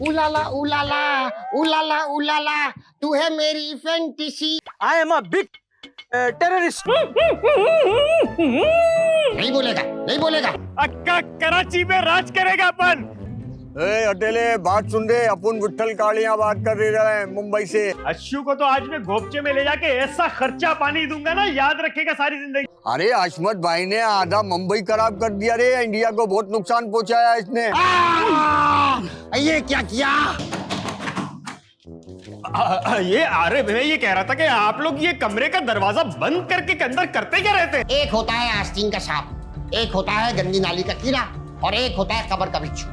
उलाला उलाला उलाला उलाला, तू है मेरी fantasy. I am a big terrorist. नहीं बोलेगा, नहीं बोलेगा। अक्का कराची में राज करेगा अपन। अटेले बात सुन रहे, अपन विठल कालिया बात कर रहे हैं मुंबई से। अश्शू को तो आज मैं घोपचे में ले जाके ऐसा खर्चा पानी दूंगा ना, याद रखेगा सारी जिंदगी। अरे अशमत भाई ने आधा मुंबई खराब कर दिया रे, इंडिया को बहुत नुकसान पहुंचाया इसने। ये क्या किया? ये अरे मैं ये कह रहा था कि आप लोग ये कमरे का दरवाजा बंद करके के अंदर करते क्या रहते हैं? एक होता है आस्तीन का सांप, एक होता है गंदी नाली का कीड़ा, और एक होता है कब्र का बिच्छू।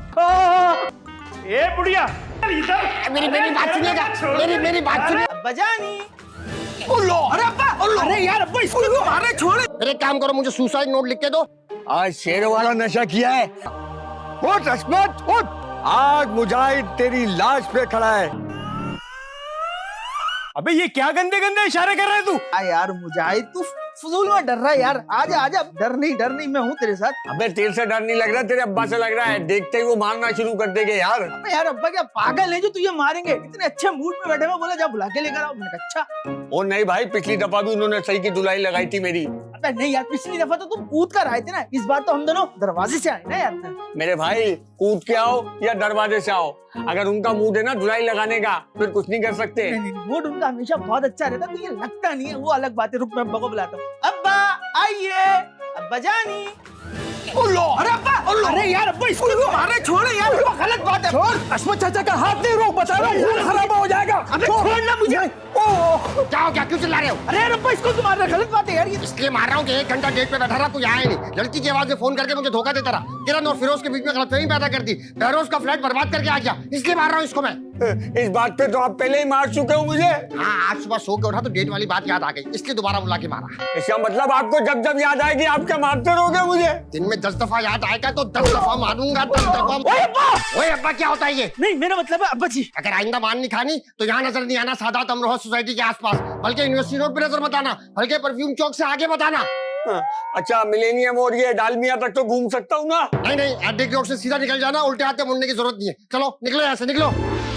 ए बुढ़िया इधर मेरी बात सुनिएगा, मेरी बात सुनिए। बजानी। अरे अब्बा, अरे यार अब्बा इसको तो मारे छोड़े। अरे काम करो, मुझे सुसाइड नोट लिख के दो। आज शेर वाला नशा किया है। उठ अशमत उठ, आज मुजाहिद तेरी लाश पे खड़ा है। अबे ये क्या गंदे गंदे इशारे कर रहा है तू? यार मुजाहिद तू फजूल में डर रहा है यार। आजा आजा, डर नहीं मैं हूँ तेरे साथ। अबे तेरे से डर नहीं लग रहा, तेरे अब्बा से लग रहा है। देखते ही वो मारना शुरू कर देंगे यार। अबे यार अब्बा क्या पागल है जो तुझे मारेंगे? इतने अच्छे मूड में बैठे हुए, बोला जा बुला के लेकर आओ। मैंने कहा अच्छा। ओ नहीं भाई, पिछली दफा भी उन्होंने सही की धुलाई लगाई थी मेरी। अबे नहीं यार, पिछली दफा तो तुम कूद कर आए थे ना, इस बार तो हम दोनों दरवाजे से आए ना यार। मेरे भाई कूद के आओ या दरवाजे से आओ, अगर उनका मूड है ना धुलाई लगाने का, फिर कुछ नहीं कर सकते। मूड उनका हमेशा बहुत अच्छा रहता, तो ये लगता नहीं है। वो अलग बात है, रुक मैं अब्बा को बुलाता हूँ। अब्बा आइए, अब्बा जानी। अरे अब्बा, अरे यार अब्बा इसको तो मारे छोड़े यार, गलत बात है। छोड़, अशमत चाचा का हाथ नहीं रोक, बता रहा हूँ खून खराब हो जाएगा। अबे छोड़ ना मुझे। क्या क्यों चिल्ला रहे हो? अरे यार अब्बा इसको तो मार रहा, गलत बात है यार ये। इसलिए मार रहा हूँ कि 1 घंटा गेट पे बैठा रहा, तू आया नहीं। लड़की की आवाज में फोन करके मुझे धोखा देता रहा, किरण और फिरोज के बीच में गलतफहमी पैदा कर दी, फिरोज का फ्लैट बर्बाद करके आ गया, इसलिए मार रहा हूँ इसको मैं। इस बात पे तो आप पहले ही मार चुके हो मुझे। हाँ, आज सुबह सो के उठा तो डेट वाली बात याद आ गई, इसलिए दोबारा बुला के मारा। इसका मतलब आपको जब जब याद आएगी आप क्या मारते रहोगे मुझे? दिन में 10 दफा याद आएगा तो 10 दफा मारूंगा, 10 दफा। ओए अब्बा, क्या होता है ये? नहीं मेरा मतलब है अब्बा जी, अगर आइंदा मान नहीं खानी तो यहाँ नजर नहीं आना सादात अमरोहा सोसाइटी के आसपास, बल्कि यूनिवर्सिटी रोड पे नजर मत आना, बल्कि परफ्यूम चौक से आगे मत आना। अच्छा, मिलेनियम और ये डालमिया तक तो घूम सकता हूँ ना? नहीं, अड्डे की ओर से सीधा निकल जाना, उल्टे हाथ मुड़ने की जरूरत नहीं है। चलो निकलो यहाँ से, निकलो।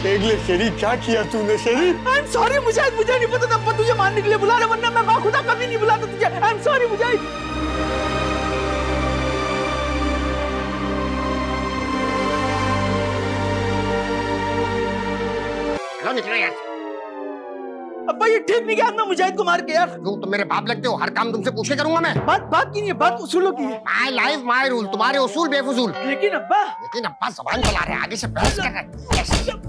देख ले शेरी, क्या किया तूने शेरी? आई एम सॉरी मुजाहिद, मुझे नहीं पता था अब्बा तुझे मारने के लिए बुला रहे, वरना मैं बाखुदा कभी नहीं बुलाता तुझे। आई एम सॉरी मुजाहिद। चलो निकलो यहाँ से। अब्बा ये ठीक नहीं किया, मैं मुजाहिद को मार के यार। तुम तो मेरे बाप लगते हो, हर काम तुमसे पूछ के करूंगा मैं। बात की नहीं है, बात उसूलों की है। माय लाइफ माय रूल, तुम्हारे उसूल बेफजूल। लेकिन अब्बा जबान चला रहे हैं, आगे से बहस कर रहे हैं।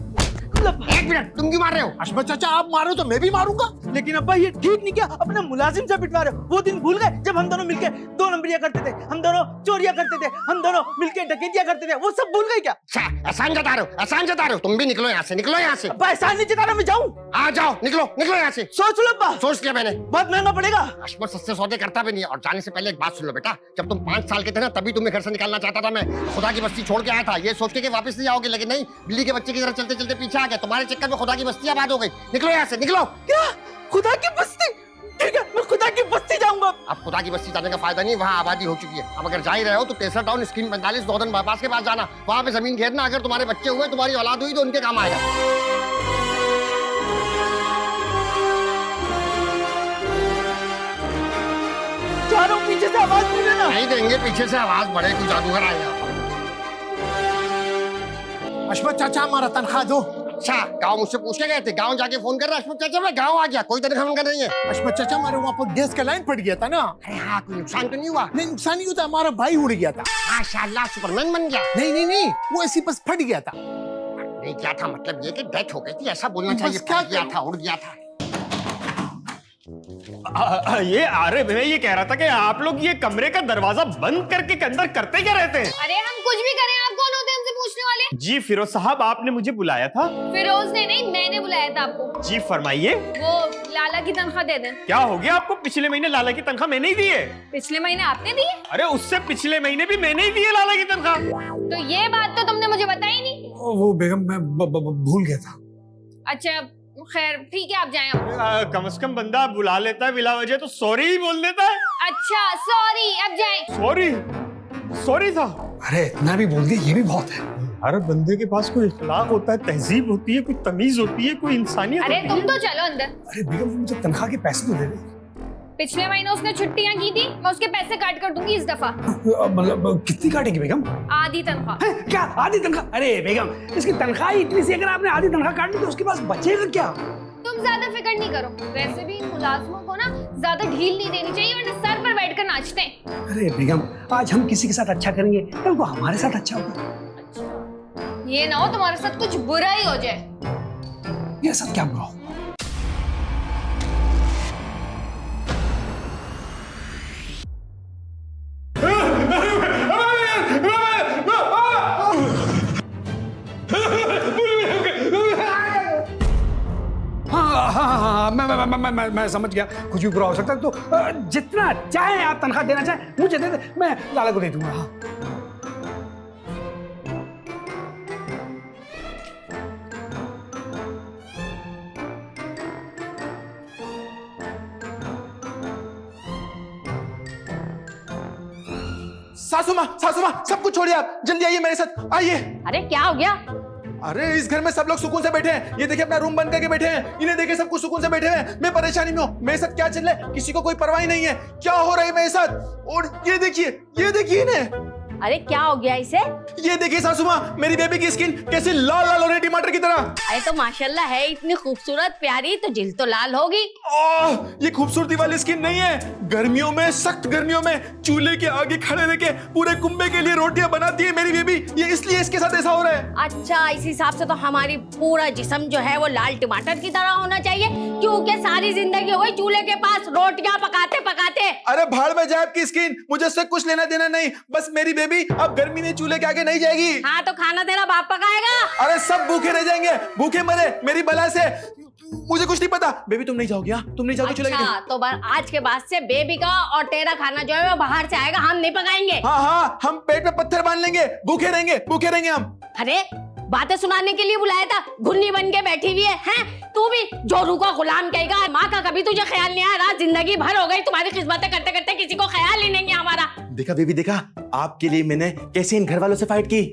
एक मिनट, तुम क्यों मार रहे हो? अशमत चाचा आप मारो तो मैं भी मारूंगा। लेकिन अब्बा ये ठीक नहीं किया, अपने मुलाजिम से पिटवा रहे हो। वो दिन भूल गए जब हम दोनों मिलके 2 नंबरिया करते थे, हम दोनों चोरियां करते थे, हम दोनों मिलके डकैतियां करते थे, वो सब भूल गए क्या? एहसान जता रहे हो, एहसान जता रहे हो। तुम भी निकलो यहाँ से, निकलो यहाँ से। अब्बा एहसान नहीं जता रहा, मैं जाऊँ? आ जाओ, निकलो निकलो यहाँ से। सोच लो अब्बा। सोच लिया मैंने, बहुत महंगा पड़ेगा। अशमत सस्ते सौदे करता भी नहीं है। और जाने से पहले एक बात सुन लो बेटा, जब तुम 5 साल के थे ना, तभी तुम्हें घर से निकालना चाहता था मैं। खुदा की बस्ती छोड़ के आया था, ये सोच के वापस नहीं आओगे, लेकिन नहीं, बिल्ली के बच्चे की तरह चलते चलते पीछे आ गए। तुम्हारे चक्कर में खुदा की बस्ती आबाद हो गई। निकलो यहाँ से, निकलो। क्या खुदा की बस्ती? ठीक है, मैं खुदा की बस्ती जाऊंगा। अब खुदा की बस्ती जाने का फायदा नहीं, वहाँ आबादी हो चुकी है। अब अगर जा ही रहे हो तो 63 टाउन स्कीम 45 नॉर्दर्न बाईपास के पास जाना, वहाँ पे जमीन घेरना। अगर तुम्हारे बच्चे हुए, तुम्हारी औलाद हुई तो उनके काम आएगा। चारों पीछे से आवाज नहीं देना। नहीं देंगे, पीछे से आवाज बढ़े, कोई जादूगर आएगा। अशमत चाचा हमारा तनख्वाह दो। अच्छा, गाँव मुझसे पूछ के गए थे, गाँव जाके फोन कर रहा अशमत चाचा मैं गाँव आ गया, कोई तनख्वाह वनख्वाह नहीं है। अशमत चाचा हमारे वहाँ पर गैस का लाइन पड़ गया था ना। अरे हाँ, कोई नुकसान तो नहीं हुआ? नहीं नुकसान नहीं होता, हमारा भाई उड़ गया था। माशाल्लाह, सुपरमैन बन गया। नहीं वो ऐसी बस फट गया था। नहीं, क्या था मतलब ये कि डेथ हो गई थी, ऐसा बोलना चाहिए। बस क्या फट गया था, उड़ गया था। ये अरे मैं ये कह रहा था कि आप लोग ये कमरे का दरवाजा बंद करके के अंदर करते क्या रहते हैं? अरे हम कुछ भी करें, आप कौन होते हैं हमसे पूछने वाले? जी फिरोज साहब, आपने मुझे बुलाया था। फिरोज ने नहीं, मैंने बुलाया था आपको। जी फरमाइए। वो लाला की तनख्वाह दे दें। क्या हो गया आपको? पिछले महीने लाला की तनख्वाह मैंने ही दी है। पिछले महीने आपने दी है? अरे उससे पिछले महीने भी मैंने ही दी है लाला की तनख्वाह। तो ये बात तो तुमने मुझे बताई नहीं। वो बेगम मैं भूल गया था। अच्छा खैर ठीक है, आप जाएं अब। कम से कम बंदा बुला लेता है बिला वजह तो सॉरी ही बोल देता है। अच्छा सॉरी, अब जाएं। सॉरी था। अरे इतना भी बोल दिया, ये भी बहुत है। हर बंदे के पास कोई इखलाक होता है, तहजीब होती है, कोई तमीज होती है, कोई इंसानियत अरे होती तुम है। तो चलो अंदर। अरे बेगम मुझे तनख्वाह के पैसे तो दे दे। पिछले महीने उसने छुट्टियां की थी, मैं उसके पैसे काट कर दूंगी इस दफा। मतलब कितनी काटेगी बेगम? आधी तनख्वाह। क्या आधी तनख्वाह? अरे बेगम इसकी तनख्वाह ही इतनी सी, अगर आपने आधी तनख्वाह काट ली तो उसके पास बचेगा क्या? तुम ज्यादा फिक्र नहीं करो। वैसे भी इन मुलाजमों को ना ज्यादा ढील नहीं देनी चाहिए, वरना सर पर बैठकर नाचते हैं। अरे बेगम आज हम किसी के साथ अच्छा करेंगे, कल को हमारे साथ अच्छा होगा। ये ना हो तुम्हारे साथ कुछ बुरा ही हो जाए। मेरे साथ क्या बुरा होगा? हाँ, मैं समझ गया, कुछ भी बुरा हो सकता है। तो जितना चाहे आप तनख्वाह देना चाहे मुझे दे दे, मैं लाला को दे दूंगा। हाँ। सासू माँ सब कुछ छोड़िए, आप जल्दी आइए मेरे साथ, आइए। अरे क्या हो गया? अरे इस घर में सब लोग सुकून से बैठे हैं, ये देखिए अपना रूम बंद करके बैठे हैं, इन्हें देखिए सब कुछ सुकून से बैठे हैं। मैं परेशानी में हूँ, मेरे साथ क्या चल रहा है किसी को कोई परवाह ही नहीं है, क्या हो रहा है मेरे साथ। और ये देखिए इन्हें। अरे क्या हो गया इसे? ये देखिए सासू माँ, मेरी बेबी की स्किन कैसी लाल लाल हो रही है टमाटर की तरह। अरे तो माशाल्लाह है, इतनी खूबसूरत प्यारी, तो जिल तो लाल होगी। ये खूबसूरती वाली स्किन नहीं है, गर्मियों में, सख्त गर्मियों में चूल्हे के आगे खड़े रह के पूरे कुंबे के लिए रोटियां बनाती है मेरी बेबी, ये इसलिए इसके साथ ऐसा हो रहा है। अच्छा, इस हिसाब से तो हमारी पूरा जिस्म जो है वो लाल टमाटर की तरह होना चाहिए, क्योंकि सारी जिंदगी हुई चूल्हे के पास रोटियां पकाते पकाते। अरे भाड़ में जाए आपकी स्किन, मुझे इससे कुछ लेना देना नहीं, बस मेरी बेबी अब गर्मी में चूल्हे के आगे नहीं जाएगी। हाँ तो खाना तेरा बाप पकाएगा। अरे सब भूखे रह जाएंगे, भूखे मरे मेरी बला से, मुझे कुछ नहीं पता। बेबी तुम नहीं जाओगी? हाँ तुम नहीं जाओगी चूल्हे के अच्छा, तो आज के बाद से बेबी का और तेरा खाना जो है वो बाहर से आएगा, हम नहीं पकाएंगे। हाँ हम पेट पे पत्थर बांध लेंगे, भूखे रहेंगे हम। अरे बातें सुनाने के लिए बुलाया था, घुन्नी बन के बैठी हुई है? तू भी जोरू का गुलाम कहेगा। माँ का कभी तुझे ख्याल नहीं आया? रात जिंदगी भर हो गई तुम्हारी खिदमतें करते करते, किसी को ख्याल ही नहीं है हमारा। देखा बेबी, देखा आपके लिए मैंने कैसे इन घर वालों से फाइट की।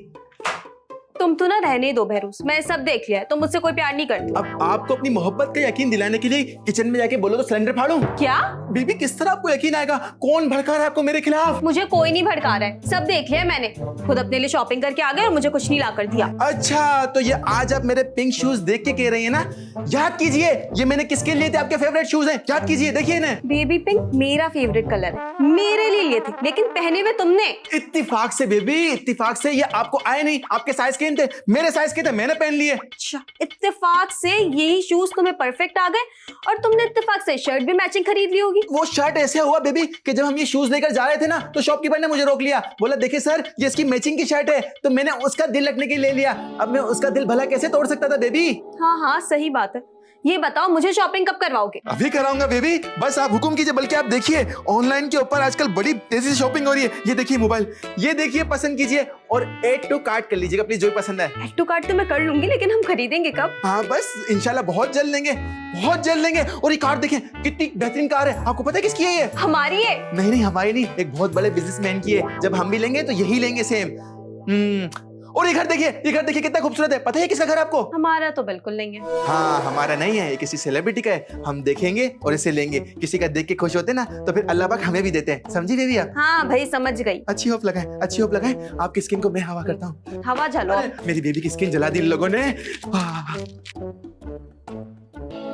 तुम तो ना रहने दो बहरूस, मैं सब देख लिया है, तुम मुझसे कोई प्यार नहीं करती। अब आपको अपनी मोहब्बत का यकीन दिलाने के लिए किचन में जाके बोलो तो सिलेंडर फाड़ूं? क्या? बेबी किस तरह आपको यकीन आएगा? कौन भड़का रहा है आपको मेरे खिलाफ? मुझे कोई नहीं भड़का रहा है, सब देख लिया है मैंने। खुद अपने लिए शॉपिंग करके आ गए और मुझे कुछ नहीं ला कर दिया। अच्छा, तो ये आज आप मेरे पिंक शूज देख के कह रही है ना? याद कीजिए, ये मैंने किसके लिए थे? आपके फेवरेट शूज हैं, याद कीजिए, देखिए इन्हें। बेबी पिंक मेरा फेवरेट कलर है, मेरे लिए थे, लेकिन पहने हुए तुमने। इत्तिफाक से बेबी, इत्तिफाक से, ये आपको आए नहीं, आपके साइज के थे, मेरे साइज के थे, मैंने पहन लिए। अच्छा, इत्तेफाक से यही शूज तुम्हें परफेक्ट आ गए और तुमने इत्तेफाक से शर्ट भी मैचिंग खरीद ली होगी। वो शर्ट ऐसे हुआ बेबी कि जब हम ये शूज लेकर जा रहे थे ना, तो शॉपकीपर ने मुझे रोक लिया, बोला देखिए सर ये इसकी मैचिंग की शर्ट है, तो मैंने उसका दिल रखने के लिए ले लिया। अब मैं उसका दिल भला कैसे तोड़ सकता था बेबी? हाँ सही बात है। ये बताओ मुझे शॉपिंग कब करवाओगे? अभी कराऊंगा बेबी, बस आप हुक्म कीजिए। बल्कि आप देखिए ऑनलाइन के ऊपर आजकल बड़ी तेजी से शॉपिंग हो रही है। ये देखिए मोबाइल, ये देखिए, पसंद कीजिए और ऐड टू कार्ट कर लीजिएगा प्लीज, जो भी पसंद है। ऐड टू कार्ट तो मैं कर लूंगी, लेकिन हम खरीदेंगे कब? हाँ बस इंशाल्लाह बहुत जल्द लेंगे, बहुत जल्द लेंगे। और ये कार देखें कितनी बेहतरीन कार है, आपको पता है किसकी है ये? हमारी है। नहीं हमारी नहीं, एक बहुत बड़े बिजनेसमैन की है। जब हम भी लेंगे तो यही लेंगे सेम। और ये घर देखिए कितना खूबसूरत है। पता है किसका घर आपको? हमारा तो बिल्कुल नहीं है। हाँ हमारा नहीं है, ये किसी सेलिब्रिटी का है। हम देखेंगे और इसे लेंगे। किसी का देख के खुश होते ना, तो फिर अल्लाह पाक हमें भी देते हैं। समझी बेबी आप? हाँ भाई समझ गई। अच्छी होप लगाए। आपकी स्किन को मैं हवा करता हूँ। हवा झलो। मेरी बेबी की स्किन जला दी इन लोगों ने।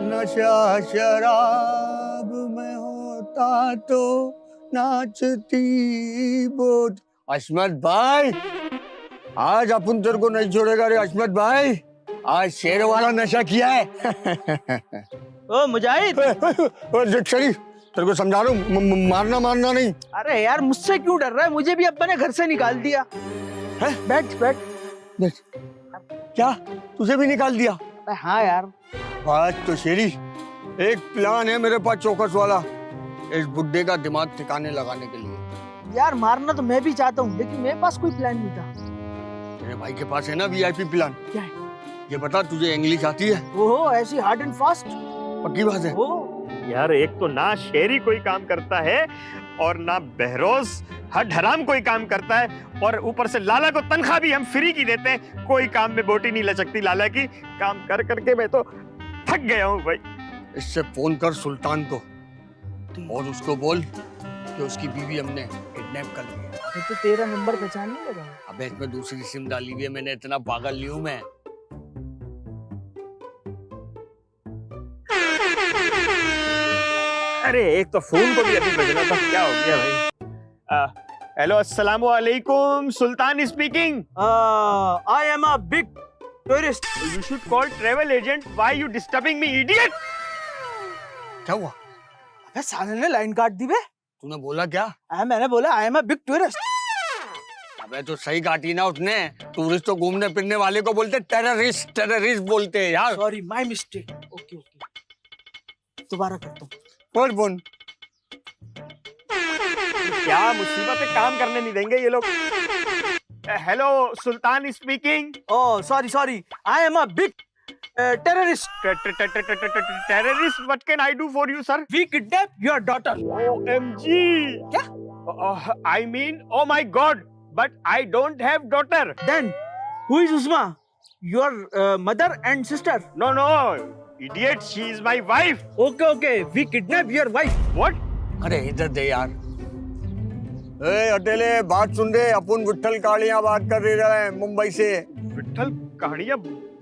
नशा शराब में होता तो नाचती बोझ। अशमत भाई, आज अपन तेरे को नहीं छोड़ेगा रे अशमत भाई, आज शेर वाला नशा किया है। ओ मुजाहिद, शरीफ तेरे को समझा रहा हूँ, मारना नहीं। अरे यार मुझसे क्यों डर रहा है? मुझे भी अब्बा ने घर से निकाल दिया है? बैठ। क्या तुझे भी निकाल दिया? हाँ यार। आज तो शेरी एक प्लान है मेरे पास चौकस वाला, इस बुड्ढे का दिमाग ठिकाने लगाने के लिए। यार मारना तो मैं भी चाहता हूँ, लेकिन मेरे पास कोई प्लान नहीं था। तेरे भाई के पास है ना वीआईपी प्लान। क्या है? ये बता, तुझे इंग्लिश आती है? ओहो, ऐसी हार्ड एंड फास्ट। पक्की बात है? यार एक तो ना शेरी कोई काम करता है, और ना बहरोज हर हराम कोई काम करता है, और ऊपर से लाला को तनख्वाह भी हम फ्री की देते हैं। कोई काम में बोटी नहीं लचकती लाला की। काम कर करके मैं तो थक गया हूँ भाई। इससे फोन कर सुल्तान को और उसको बोल कि उसकी बीवी हमने किडनैप कर ली है। तो तेरा नंबर पहचान नहीं लगा। अबे इसमें दूसरी सिम डाली हुई है मैंने, इतना पागल नहीं हूं मैं। अरे एक तो फोन को भी अभी बजना था, क्या हो गया भाई। हेलो अस्सलाम वालेकुम, Sultan speaking. I am a big tourist. You should call travel agent. Why you disturbing me idiot? क्या हुआ? अबे साले ने लाइन काट दी बे। तूने बोला क्या? मैंने बोला आई एम अ बिग टूरिस्ट। अबे तो सही काटी ना उसने। टूरिस्ट तो घूमने फिरने वाले को बोलते, टेररिस्ट टेररिस्ट बोलते हैं यार। Sorry my mistake. Okay okay, दोबारा करता हूँ। फोन क्या मुसीबत है, काम करने नहीं देंगे ये लोग। Hello Sultan speaking. Oh sorry sorry, I am a big terrorist. Terrorist, what can I do for you, sir? We kidnap your daughter. OMG. क्या? I mean, oh my God, but I don't have daughter. Then, who is Usma? Your mother and sister? No, no, idiot, she is my wife. Okay, okay, we kidnap your wife. What? अरे इधर दे यार। ए अटेले बात सुन रहे, अपन विट्ठल कालिया बात कर रहे हैं मुंबई से। विट्ठल कहानियां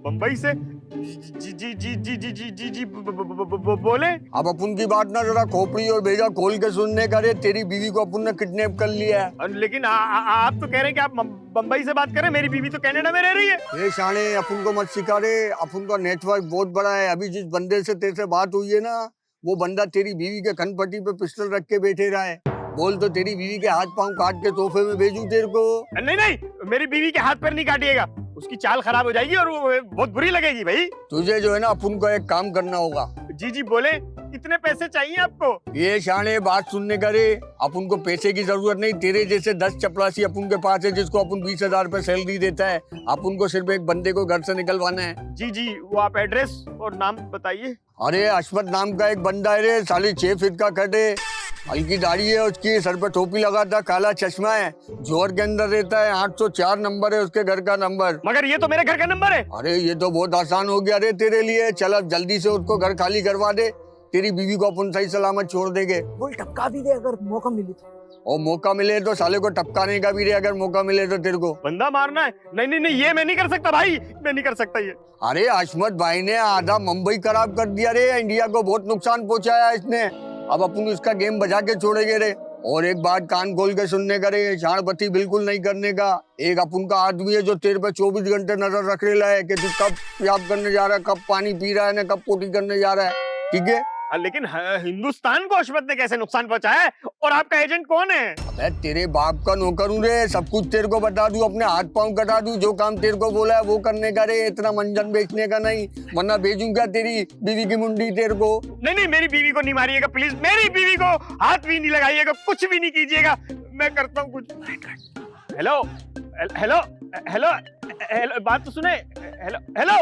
मुंबई से? जी जी जी जी जी जी जी जी बोले। अब अपन की बात ना जरा खोपड़ी और भेजा खोल के सुनने का। रे तेरी बीवी को अपन ने किडनैप कर लिया है। लेकिन आप तो कह रहे हैं कि आप मुंबई से बात कर रहे हैं, मेरी बीवी तो कनाडा में रह रही है। ये शाने अपन को मत सिखा रे, अपन का नेटवर्क बहुत बड़ा है। अभी जिस बंदे से तेरे से बात हुई है ना, वो बंदा तेरी बीवी के खनपट्टी पे पिस्टल रख के बैठे रहा है। बोल तो तेरी बीवी के हाथ पांव काट के तोहफे में भेजूं तेरे को। नहीं नहीं, मेरी बीवी के हाथ पैर नहीं काटिएगा, उसकी चाल खराब हो जाएगी और वो बहुत बुरी लगेगी भाई। तुझे जो है ना अपन को एक काम करना होगा। जी जी बोले, कितने पैसे चाहिए आपको? ये शाने बात सुनने का रे, अपन को पैसे की जरूरत नहीं। तेरे जैसे 10 चपरासी अपन के पास है जिसको अपन 20,000 रुपए सैलरी देता है। अपन को सिर्फ एक बंदे को घर से निकलवाना है। जी जी, वो आप एड्रेस और नाम बताइए। अरे अशमत नाम का एक बंदा है रे, साली 6 फीट का कट है, हल्की दाढ़ी है उसकी, सर पे टोपी लगाता, काला चश्मा है, जोर के अंदर रहता है, 804 नंबर है उसके घर का नंबर। मगर ये तो मेरे घर का नंबर है। अरे ये तो बहुत आसान हो गया रे तेरे लिए। चल अब जल्दी से उसको घर खाली करवा दे, तेरी बीवी को अपन सही सलामत छोड़ देंगे। बोल टपका भी दे अगर मौका मिले तो। और मौका मिले तो साले को टपकाने का भी रे, अगर मौका मिले तो तेरे को। बंदा मारना है? नहीं नहीं नहीं, ये मैं नहीं कर सकता भाई, मैं नहीं कर सकता ये। अरे अशमत भाई ने आधा मुंबई खराब कर दिया रे, इंडिया को बहुत नुकसान पहुंचाया इसने। अब अपन इसका गेम बजा के छोड़ेंगे रे। और एक बात कान खोल के सुनने का रे, शानपति बिल्कुल नहीं करने का। एक अपन का आदमी है जो तेरे पे 24 घंटे नजर रख रहा है कि तू कब पेशाब करने जा रहा है, कब पोटी पी रहा है, ना कब पोटी करने जा रहा है, ठीक है? लेकिन हिंदुस्तान को अशमत ने कैसे नुकसान पहुंचाया है? और आपका एजेंट कौन है? अबे तेरे बाप का नौकर हूं रे, सब कुछ तेरे को बता दूं, अपने हाथ पांव कटा दूं, जो काम तेरे को बोला है वो करने का रे, इतना मंजन बेचने का नहीं, वरना भेजूंगा तेरी बीवी की मुंडी तेरे को। नहीं नहीं, मेरी बीवी को नहीं मारिएगा प्लीज, मेरी बीवी को हाथ भी नहीं लगाइएगा, कुछ भी नहीं कीजिएगा, मैं करता हूँ कुछ। हेलो हेलो हेलो हेलो, बात तो सुने। हेलो हेलो,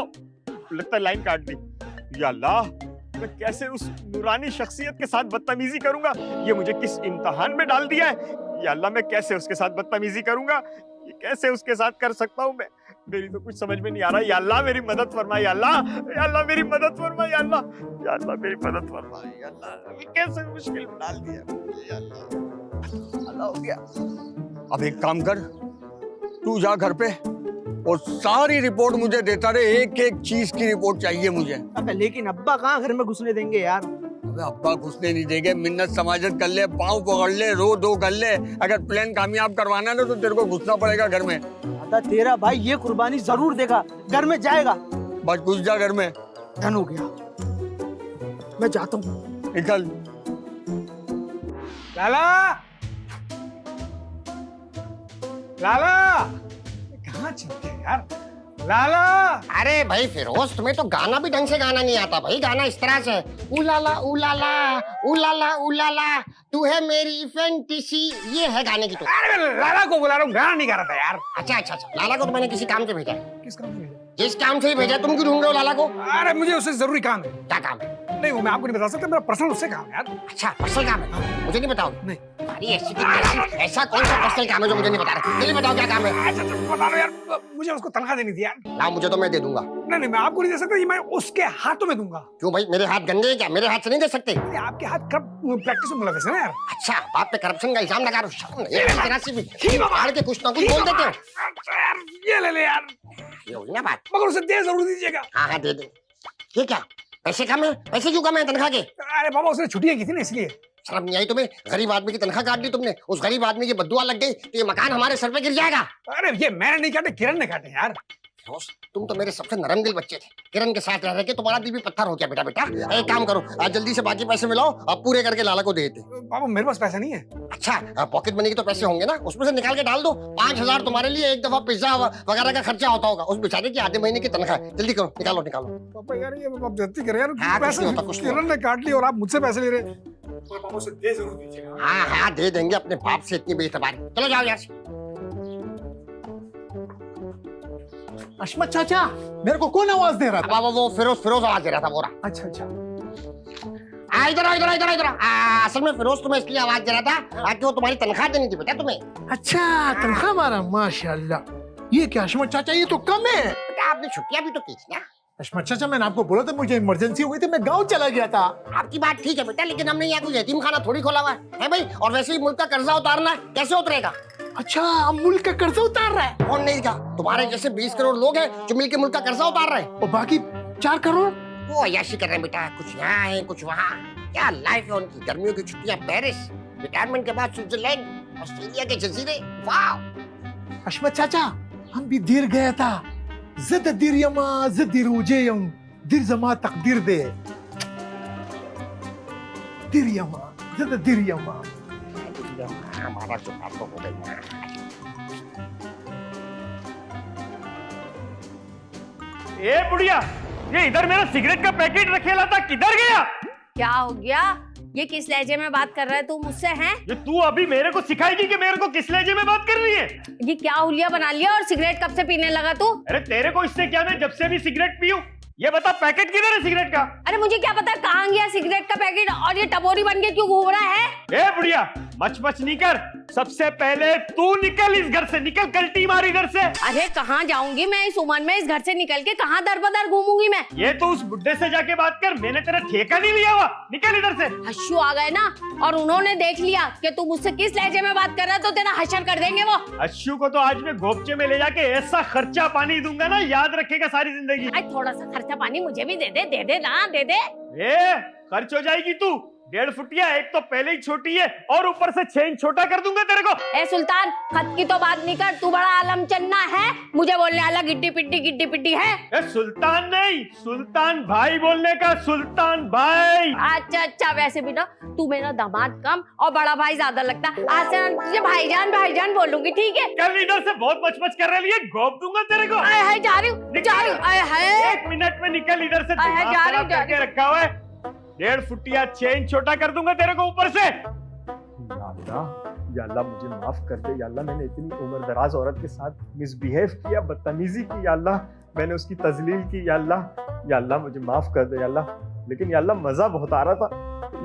लगता है लाइन काट दी। या अल्लाह, मैं कैसे उस नूरानी शख्सियत के साथ बदतमीजी करूंगा? ये मुझे किस इम्तिहान में डाल दिया है? या अल्लाह, मैं कैसे उसके साथ बदतमीजी करूंगा? ये कैसे उसके साथ कर सकता हूँ मैं? मेरी तो कुछ समझ में नहीं आ रहा। या अल्लाह मेरी मदद फरमा, या अल्लाह, या अल्लाह मेरी मदद फरमा, या अल्लाह, या अल्लाह मेरी मदद फरमा, या अल्लाह, ये कैसे मुश्किल में डाल दिया? या अल्लाह, अल्लाह हो गया। अब एक काम कर, तू जा घर पे और सारी रिपोर्ट मुझे देता रहे, एक एक चीज की रिपोर्ट चाहिए मुझे। अबे लेकिन अब्बा कहाँ घर में घुसने देंगे यार? अबे अब्बा घुसने नहीं देंगे, मिन्नत समाजत कर ले, पाँव पकड़ ले, रो दो कर ले। अगर प्लान कामयाब करवाना ना तो तेरे को घुसना पड़ेगा घर में। दादा तेरा भाई ये कुर्बानी जरूर देगा, घर में जाएगा। बस घुस जा घर में। डन हो गया, मैं जाता हूँ। निकल। लाला, लाला, कहाँ चलते हैं यार? लाला। अरे भाई फिरोज, तुम्हें तो गाना भी ढंग से गाना नहीं आता भाई। गाना इस तरह से उलाला उलाला उलाला उलाला, तू है मेरी फैंटेसी, ये है गाने की तो। अरे मैं लाला को बुला रहा हूँ, गाना नहीं गा रहा था यार। अच्छा अच्छा अच्छा, लाला को तो मैंने किसी काम से भेजा है। किस काम से भेजा? जिस काम से ही भेजा, तुम क्यों ढूंढ रहे हो लाला को? अरे मुझे उससे जरूरी काम है। क्या काम है? नहीं वो मैं आपको नहीं बता सकता, मेरा पर्सनल उससे काम है यार। अच्छा पर्सनल काम है, मुझे नहीं बताओगे? नहीं। अरे ऐसा कौन सा पर्सनल काम है जो मुझे नहीं बता रहा? जल्दी बताओ क्या काम है? अच्छा बता दो यार, मुझे उसको तनख्वाह देनी थी यार। लाओ मुझे तो मैं दे दूंगा। नहीं मैं आपको नहीं दे सकता, ये मैं उसके हाथों में दूंगा। क्यों भाई, मेरे हाथ गंदे हैं क्या? मेरे हाथ से नहीं दे सकते? ये आपके हाथ कब प्रैक्टिस में मिला वैसे ना यार। अच्छा बाप पे करप्शन का इल्जाम लगा रहा हूँ, जरा सी भी बाहर के कुछ ना कुछ बोल देते हो। यार ये ले ले यार, ये हुई ना बात। मगर उसे दे जरूर दीजिएगा। हाँ दे दे। ये क्या पैसे कम है? पैसे क्यों कम है तनख्वाह के? अरे बाबा उसने छुट्टियां की थी ना इसलिए। शर्म नहीं आई तुम्हें? गरीब आदमी की तनख्वाह काट दी तुमने, उस गरीब आदमी की बद्दुआ लग गई तो ये मकान हमारे सर पे गिर जाएगा। अरे ये मैंने नहीं काटे, किरण ने काटे यार। तुम तो मेरे सबसे नरम दिल बच्चे थे, किरण के साथ रह के तुम्हारा दिल भी पत्थर हो गया। बेटा बेटा एक काम करो, आज जल्दी से बाकी पैसे मिलाओ, अब पूरे करके लाला को दे देते। बाबा मेरे पास पैसा नहीं है। अच्छा पॉकेट मनी के तो पैसे होंगे ना, उसमें से निकाल के डाल दो। 5,000 तुम्हारे लिए एक दफा पिज्जा वगैरह का खर्चा होता होगा, उस बेचारे की आधे महीने की तनख्वाह। जल्दी करो, निकालो निकालो। पापा यार ये आप जल्दी करें यार, हाँ, कुछ पैसे नहीं होता, कुछ नहीं किरण ने काट ली और आप मुझसे पैसे ले रहे हैं। पापा उसे दे जरूर दीजिएगा। हाँ दे देंगे, अपने बाप से इतनी बेइतबारी। चलो जाओ यहाँ से। अशमत चाचा, मेरे को कौन आवाज दे रहा था? अब वो फिरोज आवाज दे रहा था बोरा। अच्छा अच्छा। इधर असल में फिरोज तुम्हें इसलिए आवाज दे रहा था ताकि वो तुम्हारी तनख्वाह देनी थी बेटा तुम्हें। अच्छा तनख्वाह मारा, माशाल्लाह। ये क्या अशमत चाचा, ये तो कम है। बेटा आपने छुट्टियां भी तो की थी ना। अशमत चाचा मैंने आपको बोला था मुझे इमरजेंसी हुई थी, मैं गाँव चला गया था। आपकी बात ठीक है बेटा, लेकिन हमने यहाँ कोई यतीम खाना थोड़ी खोला हुआ है भाई। और वैसे ही मुल्क का कर्जा उतारना कैसे उतरेगा? अच्छा अब मुल्क का कर्जा उतार रहा है? कौन नहीं कहा? तुम्हारे जैसे 20 करोड़ लोग हैं जो मिलकर मुल्क का कर्जा उतार रहे हैं। और बाकी 4 करोड़ वो अय्याशी कर रहे हैं बेटा, कुछ यहाँ है कुछ वहाँ। क्या लाइफ है उनकी। गर्मियों की छुट्टियां पेरिस, रिटायरमेंट के बाद स्विट्जरलैंड, ऑस्ट्रेलिया के जजीरे। वाह अशमत चाचा, हम भी देर गया था। जिद दिर यमा जिद रोजेयम दिर जमा तकदीर दे। दिर यमा जिद दिर यमा। हमारा जो बात हो गई ना। ए बुढ़िया, ये इधर मेरा सिगरेट का पैकेट रखेला था, किधर गया? क्या हो गया? ये किस लहजे में बात कर रहा है तू मुझसे? हैं? ये तू अभी मेरे को सिखाएगी कि मेरे को किस लहजे में बात कर रही है? ये क्या हुलिया बना लिया और सिगरेट कब से पीने लगा तू? अरे तेरे को इससे क्या, मैं जब से भी सिगरेट पीऊं। ये बता पैकेट किधर है सिगरेट का? अरे मुझे क्या पता कहाँ गया सिगरेट का पैकेट, और ये टपोरी बन के क्यों घूम रहा है? ए बुढ़िया, मच नहीं कर। सबसे पहले तू निकल इस घर से, निकल, कल्टी मार इधर से। अरे कहाँ जाऊंगी मैं इस उम्र में? इस घर से निकल के कहाँ दर बदर घूमूंगी मैं? ये तो उस बुड्ढे से जाके बात कर, मैंने तेरा ठेका नहीं लिया हुआ। निकल इधर से। हश्शू आ गए ना, और उन्होंने देख लिया कि तू मुझसे किस लहजे में बात कर रहा है तो तेरा हशर कर देंगे वो। अश्शू को तो आज मैं गोपचे में ले जाके ऐसा खर्चा पानी दूंगा ना, याद रखेगा सारी जिंदगी। आज थोड़ा सा खर्चा पानी मुझे भी दे दे ना, दे दे। ए खर्च हो जाएगी तू। 1.5 फुटिया, एक तो पहले ही छोटी है और ऊपर से 6 इंच छोटा कर दूंगा तेरे को। ए सुल्तान, खत की तो बात नहीं कर, तू बड़ा आलम चन्ना है, मुझे बोलने वाला गिड्डी पिड्डी है। ए सुल्तान नहीं, सुल्तान भाई बोलने का, सुल्तान भाई। अच्छा वैसे भी ना तू मेरा दामाद कम और बड़ा भाई ज्यादा लगता है। आज से मैं तुझे भाईजान बोलूंगी, ठीक है? कल इधर से बहुत मच कर रही है, गोप दूंगा तेरे को। जा रही हूँ। आए हाय, 1 मिनट में निकल इधर से। जा रही हूँ, करके रखा हुआ है। 1.5 फुटिया 6 इंच छोटा कर दूंगा तेरे को ऊपर से। या अल्लाह मुझे माफ कर दे। या अल्लाह मैंने इतनी उम्र दराज औरत के साथ मिसबिहेव किया, बदतमीजी की। या अल्लाह मैंने उसकी तजलील की। या अल्लाह मुझे माफ कर दे। या अल्लाह, लेकिन या अल्लाह मजा बहुत आ रहा था,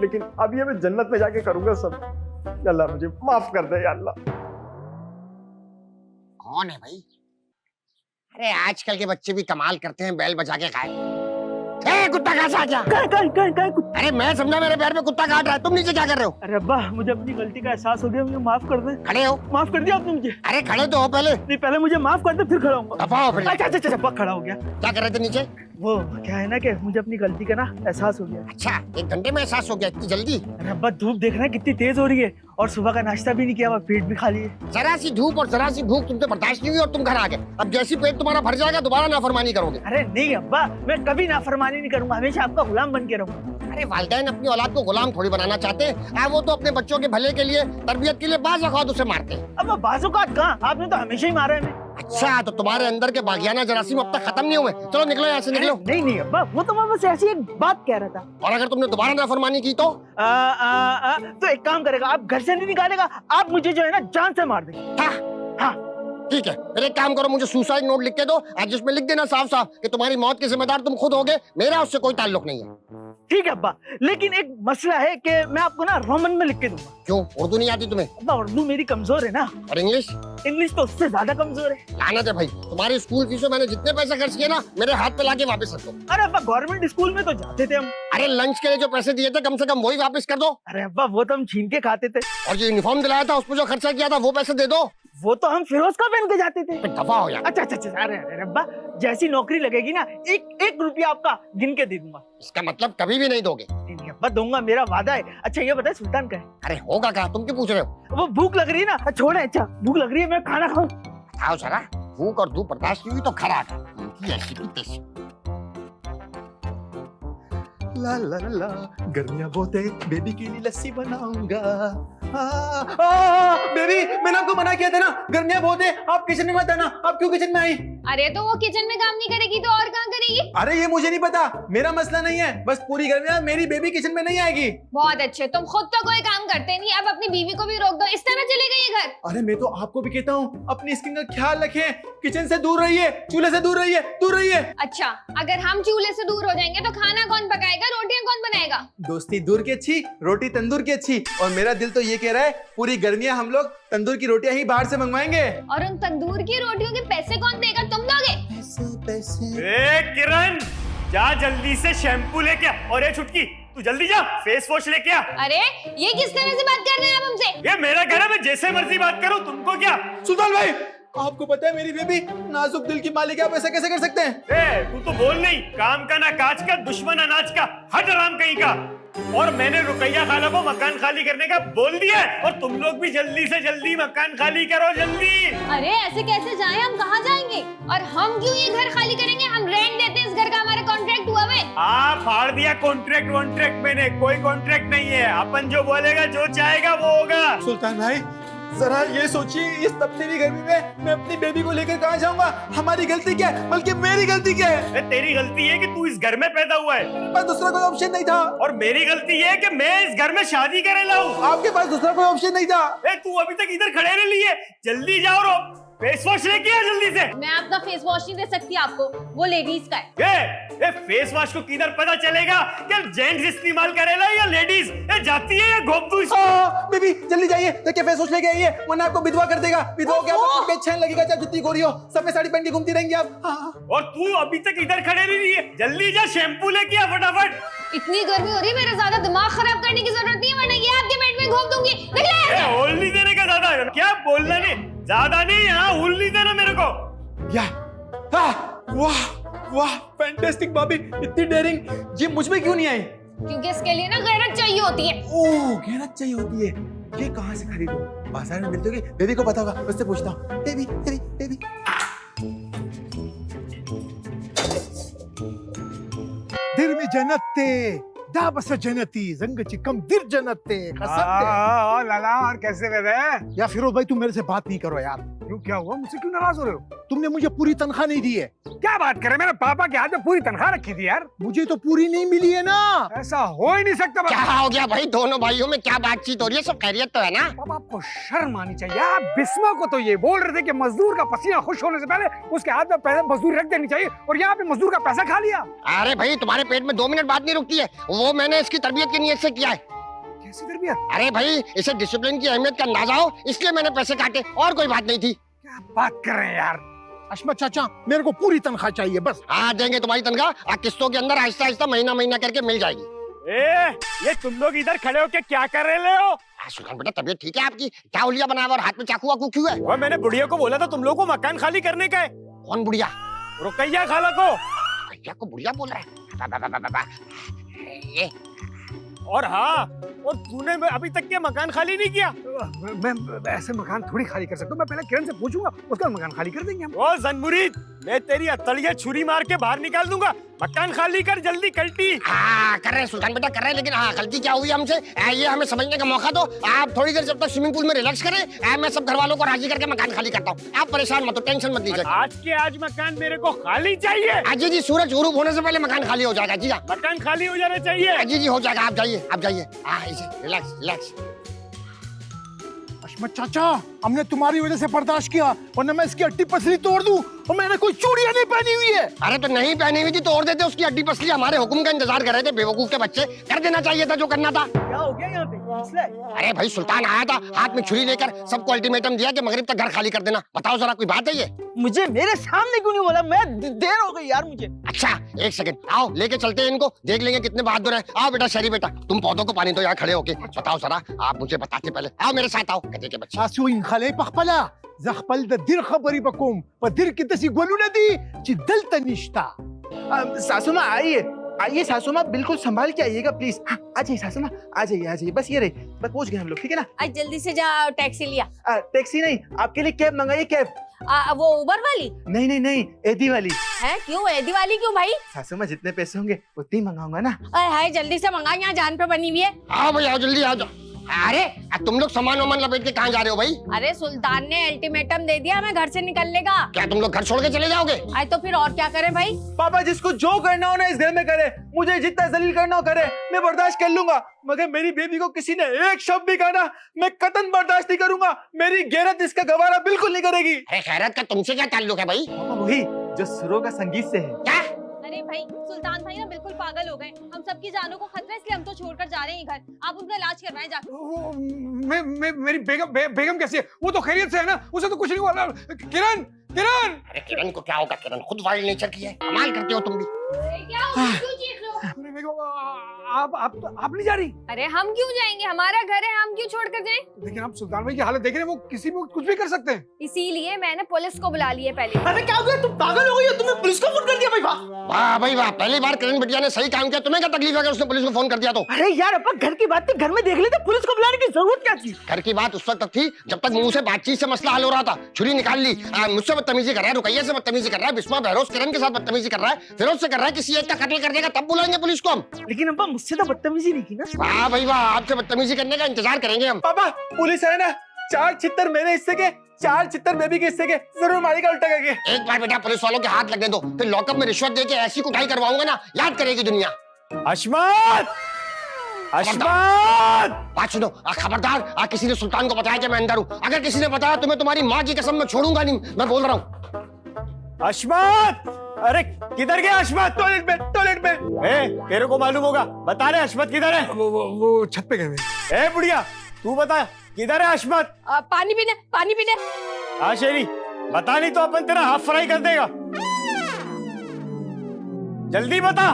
लेकिन अब ये मैं जन्नत में जाके करूंगा सब। या अल्लाह मुझे माफ कर दे। या अल्लाह। कौन है भाई? अरे आजकल के बच्चे भी कमाल करते हैं, बैल बजा के खाए। कुत्ता कहाँ से आ गया? अरे मैं समझा मेरे पैर में कुत्ता काट रहा है, तुम नीचे क्या कर रहे हो? अरे अब्बा, मुझे अपनी गलती का एहसास हो गया, मुझे माफ कर दे। खड़े हो? माफ कर दिया आपने मुझे? अरे खड़े तो हो पहले। नहीं, पहले मुझे माफ कर दे फिर खड़ा होऊंगा। दफा हो फिर। अच्छा अब्बा, खड़ा हो गया। क्या कर रहे थे नीचे? वो क्या है ना कि मुझे अपनी गलती का ना एहसास हो गया। अच्छा 1 घंटे में एहसास हो गया, इतनी जल्दी? अरे अब्बा, धूप देखना है कितनी तेज हो रही है, और सुबह का नाश्ता भी नहीं किया हुआ, पेट भी खाली है। जरा सी धूप और जरा सी भूख तुमसे बर्दाश्त नहीं हुई और तुम घर आ गए। अब जैसी पेट तुम्हारा भर जाएगा दोबारा नाफरमानी करोगे। अरे नहीं अब्बा, मैं कभी नाफरमानी नहीं करूंगा, हमेशा आपका गुलाम बन के रहूंगा। अरे वालिदैन अपनी औलाद को गुलाम थोड़ी बनाना चाहते हैं। वो तो अपने बच्चों के भले के लिए, तरबियत के लिए बाज़ औक़ात उसे मारते हैं। अब बाज़-औक़ात कहाँ, आपने तो हमेशा ही मारा है हमें। अच्छा तो तुम्हारे अंदर के बागियाना जरासीम अब तक खत्म नहीं हुए। चलो निकलो यहाँ से, निकलो। नहीं अब्बा, वो तो मैं बस ऐसी एक बात कह रहा था। और अगर तुमने दोबारा नाफरमानी की तो? तो एक काम करेगा, आप घर से नहीं निकालेगा, आप मुझे जो है ना जान से मार देंगे। हाँ ठीक है, फिर एक काम करो, मुझे सुसाइड नोट लिख के दो, आज जिसमें लिख देना साफ साफ कि तुम्हारी मौत के जिम्मेदार तुम खुद होगे, मेरा उससे कोई ताल्लुक नहीं है। ठीक है अब्बा, लेकिन एक मसला है कि मैं आपको ना रोमन में लिख के दूंगा। क्यों, उर्दू नहीं आती तुम्हें? अब्बा उर्दू मेरी कमजोर है ना, और इंग्लिश? इंग्लिश तो उससे ज्यादा कमजोर है। लानत है भाई, तुम्हारी स्कूल फीस में मैंने जितने पैसे खर्च किए ना, मेरे हाथ पे लाके वापस रख दो। अरे अब्बा गवर्नमेंट स्कूल में तो जाते थे हम। अरे लंच के लिए जो पैसे दिए थे कम से कम वही वापस कर दो। अरे अब्बा वो तो हम छीन के खाते थे। और जो यूनिफॉर्म दिलाया था उसमें जो खर्चा किया था वो पैसे दे दो। वो तो हम फिरोज का पहन के जाते थे। फिर दफा हो यार। अच्छा अच्छा अच्छा, अरे अब्बा जैसी नौकरी लगेगी ना, एक रुपया आपका गिन के दे दूंगा। इसका मतलब कभी भी नहीं दोगे? नहीं अब्बा दूंगा, मेरा वादा है। अच्छा ये बताए सुल्तान का है? अरे होगा क्या, तुम क्यों पूछ रहे हो? वो भूख लग रही है ना, छोड़े। अच्छा भूख लग रही है, मैं खाना खाऊं? खाओ सारा, भूख और धूप बर्दाश्त की हुई तो खरा था। इनकी ऐसी की तैसी। ला ला ला, गर्मियाँ बहुत है, बेबी के लिए लस्सी बनाऊंगा। बेबी, मैंने आपको मना किया था ना, गर्मियाँ बहुत है, आप किचन में मत आना। आप क्यों किचन में आई? अरे तो वो किचन में काम नहीं करेगी तो और कहाँ करेगी? अरे ये मुझे नहीं पता, मेरा मसला नहीं है, बस पूरी गर्मियाँ मेरी बेबी किचन में नहीं आएगी। बहुत अच्छे, तुम खुद तो कोई काम करते नहीं, अब अपनी बीवी को भी रोक दो। इस तरह चलेगा ये घर? अरे मैं तो आपको भी कहता हूँ, अपनी स्किन का ख्याल रखें, किचन से दूर रहिए, चूल्हे से दूर रहिए, दूर रहिए। अच्छा, अगर हम चूल्हे से दूर हो जाएंगे तो खाना कौन पकाएगा, रोटियां कौन बनाएगा? दोस्ती दूर की अच्छी, रोटी तंदूर की अच्छी। और मेरा दिल तो ये कह रहा है, पूरी गर्मियाँ हम लोग तंदूर की रोटियां ही बाहर से मंगवाएंगे। और उन तंदूर की रोटियों के पैसे कौन देगा, तुम दोगे? ए किरण, जा जल्दी से शैम्पू लेके आ। और ये छुटकी, तू जल्दी जा, फेस वॉश लेके आ। अरे ये किस तरह से बात कर रहे हैं आप हमसे? ये मेरा घर है, मैं जैसे मर्जी बात करूं, तुमको क्या? सुल्तान भाई, आपको पता है मेरी बेबी नाजुक दिल की मालिक है, आप ऐसा कैसे कर सकते हैं? ए, तू तो बोल नहीं, काम का ना काज का, दुश्मन अनाज का, हट हराम कहीं का। और मैंने रुकैया खाला को मकान खाली करने का बोल दिया है, और तुम लोग भी जल्दी से जल्दी मकान खाली करो, जल्दी। अरे ऐसे कैसे जाएं, हम कहाँ जाएंगे? और हम क्यों ये घर खाली करेंगे? हम रेंट देते हैं इस घर का, हमारा कॉन्ट्रैक्ट हुआ है। फाड़ दिया कॉन्ट्रैक्ट वॉन्ट्रैक्ट, मैंने कोई कॉन्ट्रैक्ट नहीं है। अपन जो बोलेगा, जो चाहेगा वो होगा। सुल्तान भाई जरा ये सोचिए, इस तपती गर्मी में मैं अपनी बेबी को लेकर कहाँ जाऊंगा? हमारी गलती क्या है, बल्कि मेरी गलती क्या है? तेरी गलती है कि तू इस घर में पैदा हुआ है, पर दूसरा कोई ऑप्शन नहीं था। और मेरी गलती है कि मैं इस घर में शादी करे लाऊं। आपके पास दूसरा कोई ऑप्शन नहीं था। तू अभी तक इधर खड़े रह लिए, जल्दी जाओ रो, फेस वॉश लेके आ जल्दी से। मैं आपका फेस वॉश नहीं दे सकती आपको, वो लेडीज का है। ये फेस वॉश को किधर पता चलेगा कि जेंट्स इस्तेमाल करेला या लेडीज? ये जाती है या घोप दूँ इसको? बेबी जल्दी जाइए, जाके फेस वॉश लेके आइए, वरना आपको विधवा कर देगा। विधवा क्या आपको बेचैन लगेगा, चाहे जितनी गोरी हो, सफेद साड़ी पहन के घूमती रहेंगी आप। और तू अभी तक इधर खड़े रही है, जल्दी जा शैम्पू लेके आ फटाफट। इतनी गर्मी हो रही है, मेरा ज्यादा दिमाग खराब करने की जरूरत नहीं है, वरना ये आपके पेट में घोप दूंगी। निकले। होल नहीं देने का ज्यादा, क्या बोलना नहीं, ज्यादा नहीं, यहाँ होल नहीं देना मेरे को। वाह वाह, फैंटास्टिक भाभी, इतनी डेयरिंग जी मुझ में क्यों नहीं आई? क्योंकि इसके लिए ना गैरत चाहिए होती है। ओह गैरत चाहिए होती है, ये कहाँ से खरीदूं? बाजार में मिलती होगी, बेबी को पता होगा, उससे पूछता हूँ। बेबी बेबी बेबी, दिल में जन्नते दाबस जन्नती जंग चिकम दिल जन्नते लाला, और कैसे रह रहे हैं? या फिरोज भाई तुम मेरे से बात नहीं करो यार। क्यों, क्या हुआ? मुझसे क्यों नाराज हो रहे हो? तुमने मुझे पूरी तनख्वाह नहीं दी है। क्या बात कर रहे हैं? मेरे पापा के हाथ में पूरी तनख्वाह रखी थी यार। मुझे तो पूरी नहीं मिली है ना। ऐसा हो ही नहीं सकता। क्या हो गया भाई, दोनों भाइयों में क्या बातचीत हो रही है? सब खैरियत तो है ना? अब आपको शर्म आनी चाहिए। आप बिस्मा को तो ये बोल रहे थे कि मजदूर का पसीना खुश होने से पहले उसके हाथ में पैसा मजदूरी रख देनी चाहिए, और यहाँ पे मजदूर का पैसा खा लिया। अरे भाई तुम्हारे पेट में 2 मिनट बात नहीं रुकती है, वो मैंने इसकी तरबियत की नीयत से किया है। कैसी तरबियत? अरे भाई इसे डिसिप्लिन की अहमियत का अंदाजा हो, इसलिए मैंने पैसे काटे, और कोई बात नहीं थी। क्या बात कर रहे हैं यार? अशमत चाचा मेरे को पूरी तनख्वाह चाहिए बस। हाँ देंगे तुम्हारी तनख्वाह, किस्तों के अंदर आहिस्ता आहिस्ता महीना महीना करके मिल जाएगी। ये तुम लोग इधर खड़े होके क्या कर रहे हो? सुल्तान बेटा तबीयत ठीक है आपकी? क्या उलिया बना हुआ और हाथ में चाकू वाकू क्यों है? वो मैंने बुढ़िया को बोला था तुम लोगों को मकान खाली करने का है। कौन बुढ़िया? रुकैया खाला को। भैया को बुढ़िया बोल रहा है? ये और हाँ, और तूने अभी तक क्या मकान खाली नहीं किया? मैं ऐसे मकान थोड़ी खाली कर सकता हूँ। मैं पहले किरण से पूछूंगा, उसका मकान खाली कर देंगे हम। ओ जनमुरीद, मैं तेरी अतलिया छुरी मार के बाहर निकाल दूंगा। मकान खाली कर जल्दी, कल्टी। हाँ कर रहे हैं सुल्तान बेटा, कर रहे हैं, लेकिन हाँ गलती क्या हुई हमसे ये हमें समझने का मौका दो। आप थोड़ी देर जब तक स्विमिंग पूल में रिलैक्स करें, मैं सब घर वालों को राजी करके मकान खाली करता हूँ। आप परेशान मत हो, टेंशन मत लीजिए। आज के आज मकान मेरे को खाली चाहिए। अजी जी सूरज गुरूब होने से पहले मकान खाली हो जाएगा। जी हाँ मकान खाली हो जाना चाहिए। जी जी हो जाएगा, आप जाइए आप जाइए। हाँ इसे रिलैक्स रिलैक्स। अशमत चाचा हमने तुम्हारी वजह से बर्दाश्त किया, वरना मैं इसकी हड्डी पसली तोड़ दूं। और मैंने कोई चूड़ियां नहीं पहनी हुई है। अरे तो नहीं पहनी हुई थी तोड़ देते, उसकी हड्डी पसली। हमारे हुक्म का इंतजार कर रहे थे बेवकूफ के बच्चे। कर देना चाहिए था जो करना था। क्या हो गया यहाँ पे? मसला है? अरे भाई सुल्तान आया था हाथ में छुरी लेकर, सबको अल्टीमेटम दिया कि मगरिब तक घर खाली कर देना। बताओ जरा कोई बात है ये? मुझे मेरे सामने क्यों नहीं बोला? मैं देर हो गई यार मुझे। अच्छा एक सेकंड, आओ लेके चलते हैं इनको, देख लेंगे कितने बहादुर हैं। आओ बेटा शहरी बेटा, तुम पौधों को पानी दो यहाँ खड़े होके। बताओ जरा, आप मुझे बताते पहले। आओ मेरे साथ आओ, गधे के बच्चे। Asuin khalay pakpala. Zakpal da dir khabari bakum. Pa dir kita si gwaluna di. Chi dalta nishta. सासू माँ आइए आइए, सासू माँ बिल्कुल संभाल के आइएगा प्लीज। हाँ, आ जाइए सासू माँ, आ जाइए, बस ये रहे, बस पहुंच गए हम लोग, ठीक है ना? आज जल्दी से जा, टैक्सी लिया। टैक्सी नहीं, आपके लिए कैब मंगाइए, कैब। वो उबर वाली? नहीं, एदी वाली। है क्यों? एदी वाली क्यों भाई? सासू माँ जितने पैसे होंगे उतने ही मंगाऊंगा ना। हाय जल्दी से मंगा, यहाँ जान पे बनी हुई है। आओ भाई आओ, जल्दी आओ जाओ। अरे तुम लोग सामान वामान लपेट के कहाँ जा रहे हो भाई? अरे सुल्तान ने अल्टीमेटम दे दिया हमें घर से निकलने का। क्या तुम लोग घर छोड़ के चले जाओगे? आज तो फिर और क्या करें भाई? पापा जिसको जो करना हो ना इस घर में करे, मुझे जितना जलील करना हो करे, मैं बर्दाश्त कर लूंगा, मगर मेरी बेबी को किसी ने एक शब्द भी कहा ना, मैं कतन बर्दाश्त नहीं करूंगा। मेरी गैरत इसका गवारा बिल्कुल नहीं करेगी। अरे खैरत का तुमसे क्या ताल्लुक है भाई? पापा वही जो सुरों का संगीत से है। क्या? अरे भाई सुल्तान भाई ना बिल्कुल पागल हो गए। हम सबकी जानों को खतरा है, इसलिए हम तो छोड़कर जा रहे हैं घर। आप उनका इलाज करवाएं जाकर। मेरी बेगम कैसी है? वो तो खैरियत से है ना, उसे तो कुछ नहीं हुआ। किरण किरण! अरे किरण को क्या होगा? किरण खुद वाइल्ड नेचर की है, कमाल करते हो तुम भी। अरे क्या हो गया? क्यों चीख रहे हो? अरे बेगम, आप नहीं जा रही? अरे हम क्यों जाएंगे? हमारा घर है, हम क्यों छोड़कर जाएं? लेकिन आप सुल्तान भाई की हालत देख रहे हैं, वो किसी भी कुछ भी कर सकते हैं। इसीलिए मैंने पुलिस को बुला लिया पहले। अरे क्या हो गया? तुम पागल हो गई हो? तुमने पुलिस को फोन कर दिया भाई? वाह भाई वाह, पहली बार किरण बिटिया ने सही काम किया। तुम्हें क्या तकलीफ है कि उसने पुलिस को फोन कर दिया? तो अरे यार अपा घर की बात थी, घर में देख लेते, पुलिस को बुलाने की जरूरत क्या थी? घर की बात उस वक्त तक थी जब तक मुंह से बातचीत से मसला हल हो रहा था। छुरी निकाल ली, मुझसे बदतमीजी कर रहा है, रुकैया से बदतमीजी कर रहा है, बिस्मा बहरोज किरण के साथ बदतमीजी कर रहा है, फिरोज से कर रहा है, किसी एक का कत्ल कर देगा तब बुलाएंगे पुलिस को हम। लेकिन अब्बा मुझसे तो बदतमीजी नहीं की ना। वाह भाई वाह, आपसे बदतमीजी करने का इंतजार करेंगे हम। पापा पुलिस है ना, 4 छित्तर मेरे हिस्से के, 4 छित्तर बेबी के हिस्से के, जरूर मारेगा उल्टा करके। एक बार बेटा पुलिस वालों के हाथ लगने दो, फिर लॉकअप में रिश्वत देके ऐसी कुटाई करवाऊंगा ना, याद करेगी दुनिया। अशमत! अशमत! बात सुनो, खबरदार किसी ने सुल्तान को बताया कि मैं अंदर हूँ। अगर किसी ने बताया तो मैं तुम्हारी माँ की कसम में छोड़ूंगा नहीं, मैं बोल रहा हूँ। अशमत! अरे किधर गया अशमत? टॉयलेट में। तेरे को मालूम होगा, बता रहे अशमत किधर है? वो छत पे गए। ए बुढ़िया, तू बता किधर है अशमत? पानी पीने। हाँ शेरी, बता नहीं तो अपन तेरा हाफ फ्राई कर देगा। जल्दी बता।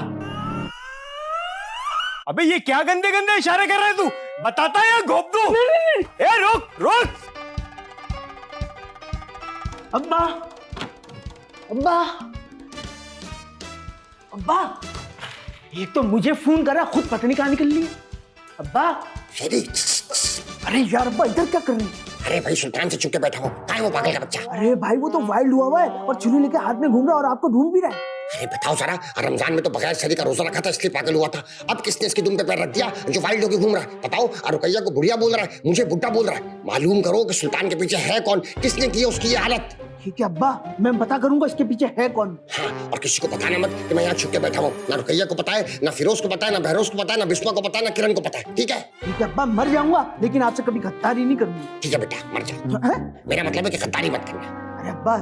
अबे ये क्या गंदे गंदे इशारे कर रहा है तू? बताता है या घोप दूं? ए रोक। अब्बा एक तो मुझे फोन करा, खुद पता नहीं कहाँ निकल लिया। अब्बा शेरी, अरे यार अब्बा इधर क्या कर रही? अरे भाई सुल्तान से चुप के बैठा हो, कहाँ है वो पागल का बच्चा? अरे भाई वो तो वाइल्ड हुआ है और छुरी लेके हाथ में घूम रहा है और आपको ढूंढ भी रहा है। अरे बताओ जरा, रमजान में तो बगैर शरीर का रोजा रखा था इसलिए पागल हुआ था। अब किसने इसकी दुम पे पैर रख दिया जो वाइल्ड होके घूम रहा है? बताओ। और रुकैया को बुढ़िया बोल रहा है, मुझे बुड्ढा बोल रहा है। मालूम करो कि सुल्तान के पीछे है कौन, किसने की उसकी ये हालत। ठीक है अब्बा, मैं पता करूंगा इसके पीछे है कौन। हाँ, और किसी को बताना मत कि मैं यहाँ छुप के बैठा हूँ। ना रुकैया को पता है, ना फिरोज को पता है, ना बहरोज को पता है, ना बिस्मा को पता है, ना किरण को पता है। ठीक है? ठीक है अब्बा, मर जाऊंगा लेकिन आपसे कभी गद्दारी नहीं करूंगी। ठीक है बेटा, मर जा। मेरा मतलब है कि गद्दारी मत करना। अरे अब्बा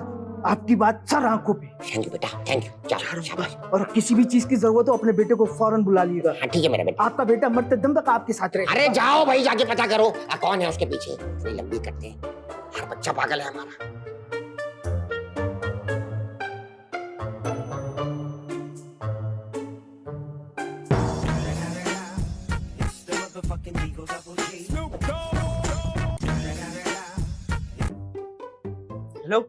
आपकी बात सर आंखों पे। थैंक यू बेटा, थैंक यू। चलो शाबाश। और किसी भी चीज की जरूरत हो अपने बेटे को फौरन बुला लीजिएगा। हाँ ठीक है मेरा बेटा। आपका बेटा मरते दम तक आपके साथ रहे। अरे जाओ भाई, जाके पता करो कौन है उसके पीछे। थोड़ी लंबी करते हैं, हर बच्चा पागल है हमारा। हेलो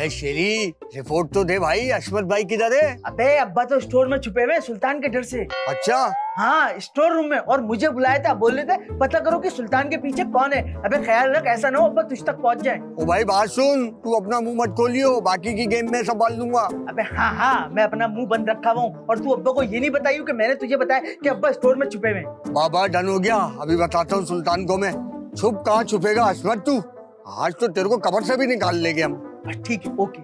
शेरी, रिपोर्ट तो दे भाई, अशमत भाई किधर है? अबे अब्बा तो स्टोर में छुपे हुए सुल्तान के डर से। अच्छा हाँ स्टोर रूम में, और मुझे बुलाया था, बोल रहे थे पता करो कि सुल्तान के पीछे कौन है। अबे ख्याल रख ऐसा ना हो अब्बा तुझ तक पहुंच जाए। ओ भाई बात सुन, तू अपना मुंह मत खोलियो, बाकी की गेम में संभाल लूंगा। अबे हाँ मैं अपना मुंह बंद रखा हुआ हूँ, और तू अब्बा को ये नहीं बताई कि मैंने तुझे बताया कि अब्बा स्टोर में छुपे हुए। बाबा डन हो गया, अभी बताता हूँ सुल्तान को मैं। छुप कहाँ छुपेगा अशमत तू, आज तो तेरे को कब्र से भी निकाल लेंगे हम। ठीक है ओके।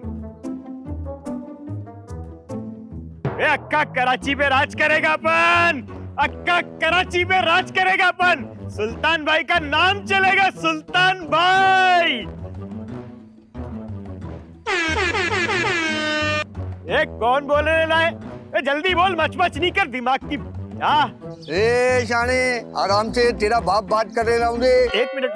अक्का कराची पे राज करेगा अपन, अक्का कराची पे राज करेगा अपन। सुल्तान भाई का नाम चलेगा, सुल्तान भाई। एक कौन बोल रहा है? जल्दी बोल, मच नहीं कर दिमाग की। ए शाने आराम से, तेरा बाप बात कर रहे ना। एक मिनट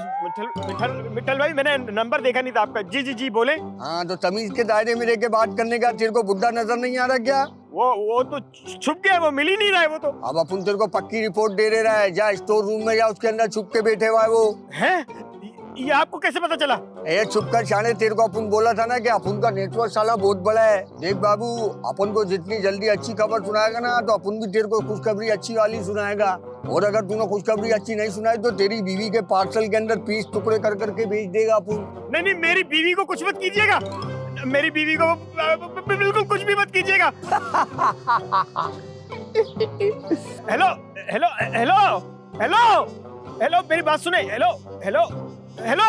मिठल भाई, मैंने नंबर देखा नहीं था आपका। जी बोले। हाँ तो तमीज के दायरे में रह के बात करने का तेरे को बुढ़ा नजर नहीं आ रहा क्या? वो तो छुप गया, वो मिल ही नहीं रहा है वो तो। अब अपन तेरे को पक्की रिपोर्ट दे रहा है, जा स्टोर रूम में, जा उसके अंदर छुप के बैठे हुआ है वो। है? ये आपको कैसे पता चला? ए छुप कर शाने, तेरे को अपन बोला था ना कि अपन का नेटवर्क साला बहुत बड़ा है। देख बाबू, अपन को जितनी जल्दी अच्छी खबर सुनाएगा ना तो अपन भी तेरे को खुशखबरी अच्छी वाली सुनाएगा। और अगर तूने खुशखबरी अच्छी नहीं सुनाई तो तेरी बीवी के पार्सल के अंदर पीस टुकड़े कर करके भेज देगा अपन। नहीं, मेरी बीवी को कुछ मत कीजिएगा, मेरी बीवी को बिल्कुल कुछ भी मत कीजिएगा। Hello hello hello hello hello, मेरी बात सुने। हेलो हेलो हेलो,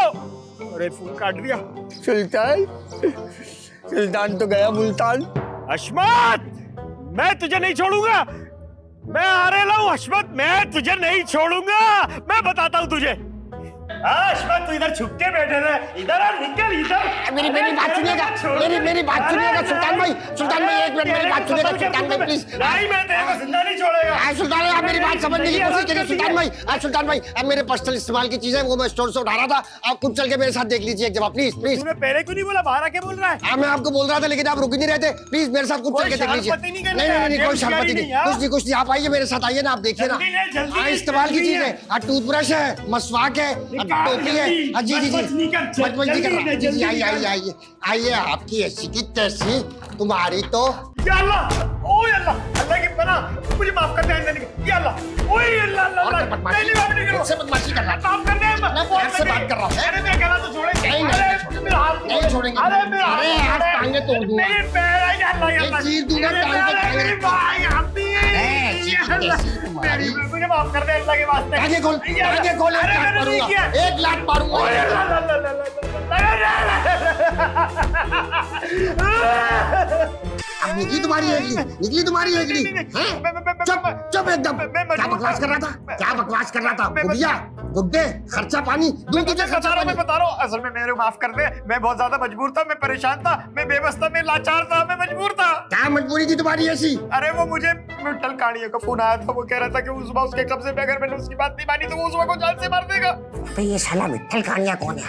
अरे फोन काट दिया। सुल्तान तो गया मुल्तान। हशमत, मैं तुझे नहीं छोड़ूंगा, मैं आ रहा हूँ। हशमत, मैं तुझे नहीं छोड़ूंगा, मैं बताता हूँ तुझे। हशमत, तू इधर छुप के बैठे रहे, इधर आ, निकल इधर। मेरी बात सुनिएगा, मेरी बात सुनिएगा सुल्तान भाई, एक मिनट मेरी बात सुनिएगा सुल्तान भाई प्लीज। नहीं, मैं तेरे को जिंदा नहीं छोड़ेगा। सुल्तान भाई, आप मेरी बात समझने की कोशिश करिए सुल्तान भाई, अब मेरे पर्सनल इस्तेमाल की चीजें वो मैं स्टोर से उठा रहा था, आप खुद चल के मेरे साथ देख लीजिए एक जगह प्लीज। तूने पहले क्यों नहीं बोला? बाहर आके बोल रहा है। हाँ, मैं आपको बोल रहा था लेकिन आप रुक ही नहीं रहते। प्लीज मेरे साथ खुद चल के देख लीजिए। नहीं, कोई शरारती नहीं, कुछ नहीं, आप आइए मेरे साथ, आइए ना, आप देखिए ना। इस्तेमाल की चीज है, टूथब्रश है, मसवाक है, टोपी है। जी आइए, आपकी ऐसी की तैसी, तुम्हारी तो। या अल्लाह, ओ अल्लाह, अल्लाह की पनाह, मुझे माफ कर दे। या अल्लाह, ओए अल्लाह अल्लाह, पहली बार नहीं करो। से बदमाशी कर रहा हूं, माफ कर दे। मैं प्यार से बात कर रहा हूं। अरे मैं कहना तो छोड़ेंगे नहीं छोड़ेंगे। अरे हाथ टांगे तोड़ दूंगा, मेरे पैर। या अल्लाह, चीर दूंगा टांग के। मुझे माफ कर दे अल्लाह के वास्ते। आगे खोल, एक लात मारूंगा। अब निकली तुम्हारी एगली, चुप एकदम। क्या बकवास कर रहा था बुढ़िया, गुड्डे, खर्चा पानी दूं तुझे, खर्चा पानी। मैं बता रहा हूँ, असल में मेरे माफ कर दे, मैं बहुत ज्यादा मजबूर था, मैं परेशान था, मैं बेबस था, मैं लाचार था, मैं मजबूर था। क्या मजबूरी थी तुम्हारी ऐसी? अरे वो मुझे मिट्टल कानिया का फोन आया था, वो कह रहा था कि उस उसके कब्जे में अगर मैंने उसकी बात नहीं मानी तो वो उस को जान से मार देगा। तो ये साला मिट्टल कानिया कौन है?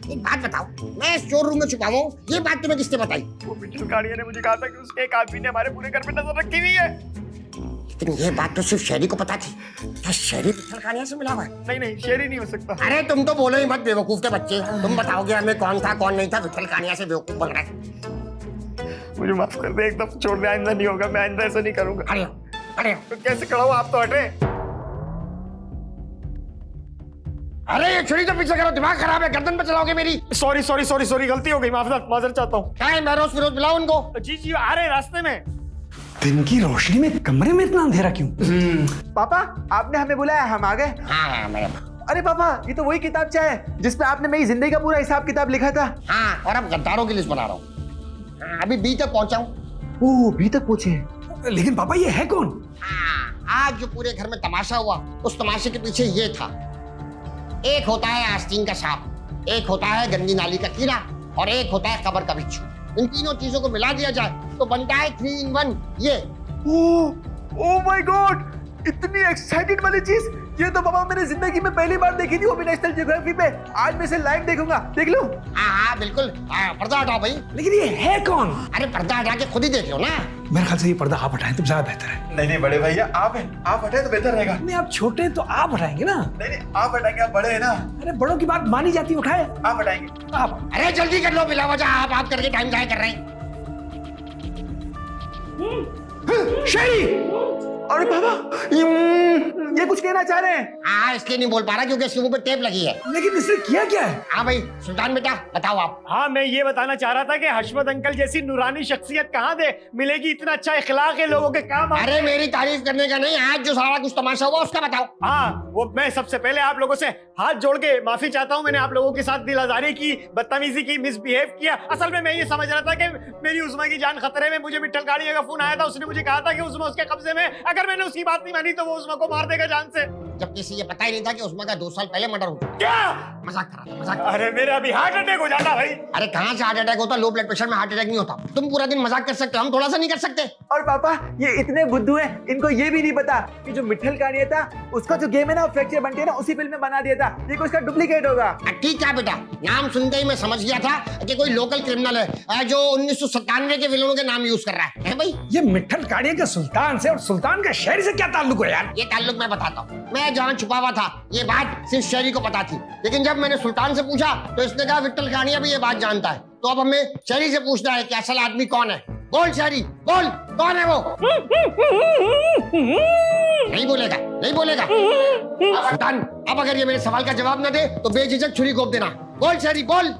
एक बात बताओ, मैं स्टोर रूम में छुपा हूँ, ये बात तुम्हें किसने बताई? वो मिट्टल कानिया ने मुझे कहा था कि उसके एक आदमी ने हमारे पूरे घर पे नजर रखी हुई है। लेकिन ये बात तो सिर्फ शहरी को पता थी, क्या शहरी मिट्टल कानिया से मिला हुआ है? नहीं, शहरी नहीं हो सकता। अरे तुम तो बोलो ही मत बेवकूफ के बच्चे, तुम बताओगे हमें कौन था कौन नहीं था, मिट्टल कानिया से बेवकूफ बन रहा है। मुझे माफ कर दे, एकदम छोड़ दे, आइंदा नहीं होगा, मैं आइंदा ऐसा नहीं करूंगा। अरे तो कैसे खड़ा हूँ, आप तो हटे। अरे ये छुरी तो पीछे करो, दिमाग खराब है, गर्दन पे चलाओगे मेरी। सॉरी, गलती हो गई, माजरत चाहता हूँ। क्या है, महरोज फिरोज बुलाओ उनको। जी आ रहे रास्ते में। दिन की रोशनी में कमरे में इतना अंधेरा क्यों? पापा, आपने हमें बुलाया, हम आ गए। हाँ मेरे। अरे पापा, ये तो वही किताबचा है जिसपे आपने मेरी जिंदगी का पूरा हिसाब किताब लिखा था। हाँ, और अब गद्दारों की लिस्ट बना रहा हूँ। अभी बी तक पहुंचा हूँ। ओह, बी तक पहुंचे। लेकिन पापा ये है कौन? आज जो पूरे घर में तमाशा हुआ, उस तमाशे के पीछे ये था। एक होता है आस्तीन का सांप, एक होता है गंदी नाली का कीड़ा, और एक होता है कब्र का बिच्छू। इन तीनों चीजों को मिला दिया जाए तो बनता है 3 in 1 ये। ओह माय गॉड, इतनी एक्साइटेड वाली चीज, ये तो पापा मैंने जिंदगी में पहली बार देखी थी, वो भी नेशनल ज्योग्राफी पे। आज मैं इसे लाइव देखूंगा, देख लूं? हाँ बिल्कुल, पर्दा हटाओ भाई। लेकिन ये है कौन? अरे पर्दा हटा के खुद ही देख लो ना। मेरे ख्याल से ये पर्दा आप हटाएं तो ज्यादा बेहतर है। नहीं बड़े भैया, आप हटाए तो बेहतर रहेगा। नहीं, आप छोटे हैं तो आप हटाएंगे ना। नहीं, आप हटाएंगे, आप बड़े हैं ना। अरे बड़ों की बात मानी जाती है, उठाए आप हटाएंगे। आप। अरे जल्दी कर लो, बिला वजह आप बात करके टाइम जाया कर रहे हैं। शहरी! अरे पापा, ये कुछ कहना चाह रहे हैं। हाँ, इसलिए नहीं बोल पा रहा क्योंकि इसके मुंह पे टेप लगी है। लेकिन इसने किया क्या है? हाँ भाई, सुल्तान बेटा बताओ आप। हाँ, मैं ये बताना चाह रहा था कि हशमत अंकल जैसी नूरानी शख्सियत कहाँ दे मिलेगी, इतना अच्छा इखलाक है, लोगों के काम। अरे मेरी तारीफ करने का नहीं, आज जो सारा कुछ तमाशा हुआ उसका बताओ। हाँ, वो मैं सबसे पहले आप लोगों से हाथ जोड़ के माफी चाहता हूँ। मैंने आप लोगों के साथ दिलाजारी की, बदतमीजी की, मिसबिहेव किया। असल में मैं ये समझ रहा था कि मेरी उस्मा की जान खतरे में। मुझे मिट्टल कानिया का फोन आया था, उसने मुझे कहा था कि उस्मा उसके कब्जे में, अगर मैंने उसकी बात नहीं मानी तो वो उस्मा को मार देगा जान से। जबकि इसे ये पता ही नहीं था कि उसमें का 2 साल पहले मर्डर हो चुका। क्या? मजाक कर रहा था, मजाक। अरे मेरा अभी हार्ट अटैक हो जाता भाई। अरे कहाँ से हार्ट अटैक होता? लो ब्लड प्रेशर में हार्ट अटैक नहीं होता। तुम पूरा दिन मजाक कर सकते हो, हम थोड़ा सा नहीं कर सकते? और पापा ये इतने बुद्धू हैं, इनको ये भी नहीं पता कि जो मिठल कानिया था उसका जो गेम है ना फ्रैक्चर बंटी ना उसी फिल्म में बना दिया था। ये कोई उसका डुप्लीकेट होगा। ठीक है बेटा, नाम सुनते ही मैं समझ गया था कि कोई लोकल क्रिमिनल है जो 1997 के विलनों के नाम यूज कर रहा है भाई। ये मिठल काड़िया के सुल्तान से और सुल्तान का शहर से क्या ताल्लुक है यार? ये ताल्लुक मैं बताता हूँ। मैं जहाँ छुपा हुआ था ये बात सिर्फ शहरी को पता थी, लेकिन जब मैंने सुल्तान से पूछा तो इसने कहा विट्ठल कानिया भी ये बात जानता है। तो अब हमें शहरी से पूछना है कि असल आदमी कौन है। बोल शहरी, बोल कौन है वो? नहीं बोलेगा, नहीं बोलेगा। सुल्तान, अब अगर ये मेरे सवाल का जवाब ना दे तो बेझिझक छुरी घोंप देना। बोल शहरी, बोल,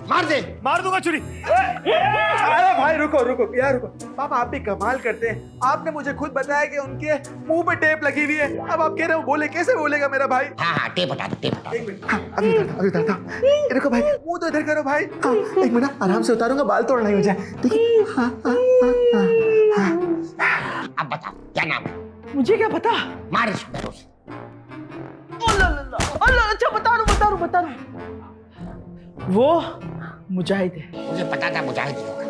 मार दे। मार दूंगा छुरी। अरे भाई रुको रुको यार रुको। पापा आप भी कमाल करते हैं। आपने मुझे खुद बताया कि उनके मुंह पे टेप लगी हुई है, अब आप कह रहे हो बोले, कैसे बोलेगा मेरा भाई? हाँ, टेप हटा दो, टेप हटा दो। एक मिनट, हाँ, अभी उतारता हूँ। देखो भाई, मुंह तो इधर करो भाई। हाँ, एक मिनट, आराम से उतारूंगा, बाल तोड़ नहीं हो जाए, ठीक है? हाँ, हाँ, हाँ, हाँ। अब बताओ क्या नाम है? मुझे क्या पता? मार इस पैरों से। अच्छा बता रहा वो मुजाहिद है। मुझे पता था मुजाहिद ही होगा।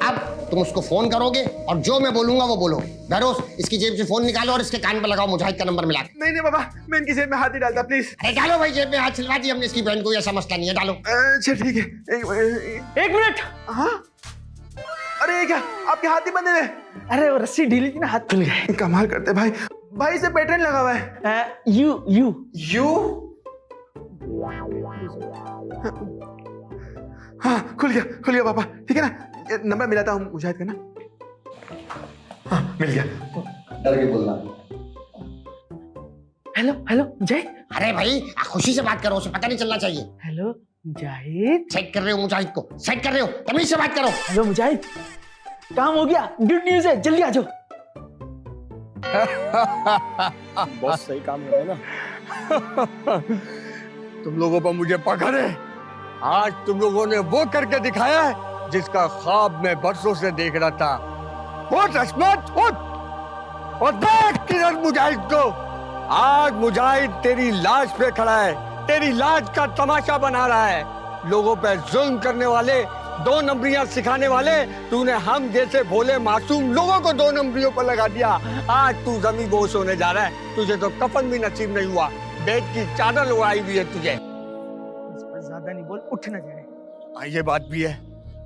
अब तुम उसको फोन करोगे और जो मैं बोलूंगा वो बोलो। बहरोज, इसकी जेब से फोन निकालो और इसके कान पे लगाओ मुजाहिद का नंबर मिला के। नहीं बाबा, मैं इनकी जेब में हाथ नहीं डालता, प्लीज। अरे डालो भाई, जेब में हाथ छिलवा दी हमने इसकी बहन को, ऐसा मसला नहीं है, डालो। अच्छा ठीक है, एक मिनट। हाँ, अरे ये क्या आपके हाथ ही बंधे हुए? अरे वो रस्सी ढीली थी ना, हाथ खुल गए। कमाल करते भाई। भाई इसे पैटर्न लगा हुआ है। यू हाँ, खुल गया पापा, ठीक है ना? ये नंबर मिला था मुजाहिद का ना? हाँ, मिल गया। डर के बोलना। हेलो मुजाहिद। अरे भाई खुशी से बात करो, उसे पता नहीं चलना चाहिए। हेलो मुजाहिद। सेट कर रहे हो मुजाहिद को, सेट कर रहे हो, तमीज से बात करो। हेलो मुजाहिद, काम हो गया, गुड न्यूज है, जल्दी आ जाओ। बहुत सही काम कर रहे हैं ना। तुम लोगों पर मुझे पकड़े, आज तुम लोगों ने वो करके दिखाया है जिसका ख्वाब मैं बरसों से देख रहा था। उठ अस्मत, उठ और देख किधर मुजाहिद को। आज मुजाहिद तेरी लाश पे खड़ा है, तेरी लाश का तमाशा बना रहा है। लोगों पे जुल्म करने वाले, 2 नंबरियां सिखाने वाले तूने हम जैसे भोले मासूम लोगों को 2 नंबरियों पर लगा दिया। आज तू जमी बोश होने जा रहा है। तुझे तो कफन भी नसीब नहीं हुआ, बेड की चादर उड़ाई हुई है तुझे। ज्यादा नहीं बोल, उठ ना जाए। ये बात भी है,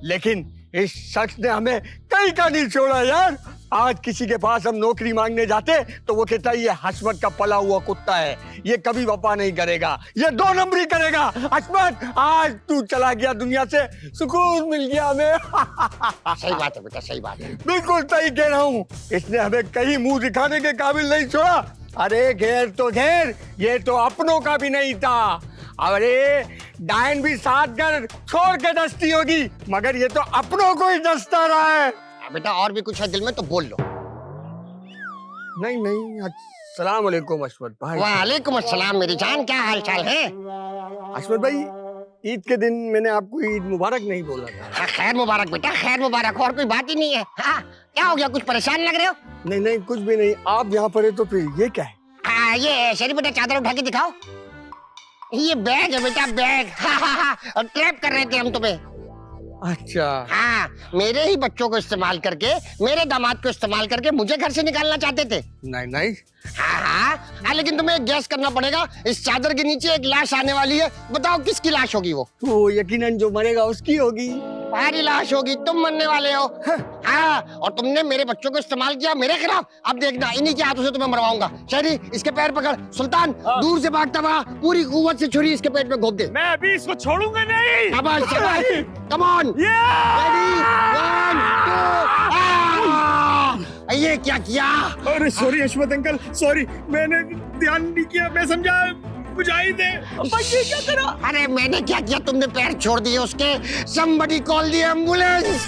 लेकिन इस शख्स ने हमें कहीं का नहीं छोड़ा यार। आज किसी के पास हम नौकरी मांगने जाते तो वो कहता है ये हसमत का पला हुआ कुत्ता है, ये कभी वफा नहीं करेगा, ये 2 नंबरी करेगा। हसमत, आज तू चला गया दुनिया से, सुकून मिल गया हमें। सही बात है बेटा, सही बात है। बिल्कुल सही कह रहा हूँ, इसने हमें कहीं मुंह दिखाने के काबिल नहीं छोड़ा। अरे घेर तो घेर, ये तो अपनों का भी नहीं था। अरे डायन भी 7 घर छोड़ के डसती होगी, मगर ये तो अपनों को ही डसता रहा है। बेटा और भी कुछ है दिल में तो बोल लो। नहीं, अस्सलाम वालेकुम अशमत भाई। वालेकुम अस्सलाम मेरी जान, क्या हाल चाल है? अशमत भाई, ईद के दिन मैंने आपको ईद मुबारक नहीं बोला था। हाँ, खैर मुबारक बेटा, खैर मुबारक, और कोई बात ही नहीं है। हाँ, क्या हो गया, कुछ परेशान लग रहे हो? नहीं, कुछ भी नहीं। आप यहाँ पर है तो फिर ये क्या है? ये शरीफ बेटा चादर उठा के दिखाओ। ये बैग है बेटा, बैग। और ट्रैप कर रहे थे हम तुम्हें। अच्छा। हाँ, मेरे ही बच्चों को इस्तेमाल करके, मेरे दामाद को इस्तेमाल करके मुझे घर से निकालना चाहते थे। नहीं। हाँ, लेकिन तुम्हें एक गैस करना पड़ेगा। इस चादर के नीचे एक लाश आने वाली है, बताओ किसकी लाश होगी वो? तो यकीनन जो मरेगा उसकी होगी। तुम्हारी लाश होगी, तुम मरने वाले हो। हाँ, और तुमने मेरे बच्चों को इस्तेमाल किया मेरे खिलाफ। अब देखना, इन्हीं के हाथों से तुम्हें मरवाऊंगा। शहरी, इसके पैर पकड़। सुल्तान, दूर से भागता हुआ पूरी कुव्वत से छुरी इसके पेट में घोंप दे। मैं अभी इसको छोड़ूंगा नहीं। शाबाश, कम ऑन। ये क्या किया? अरे सॉरी अशमत अंकल, सॉरी, मैंने ध्यान नहीं किया, मैं समझा मुजाहिद है। अरे मैंने क्या किया, तुमने पैर छोड़ दिए उसके। somebody call the ambulance।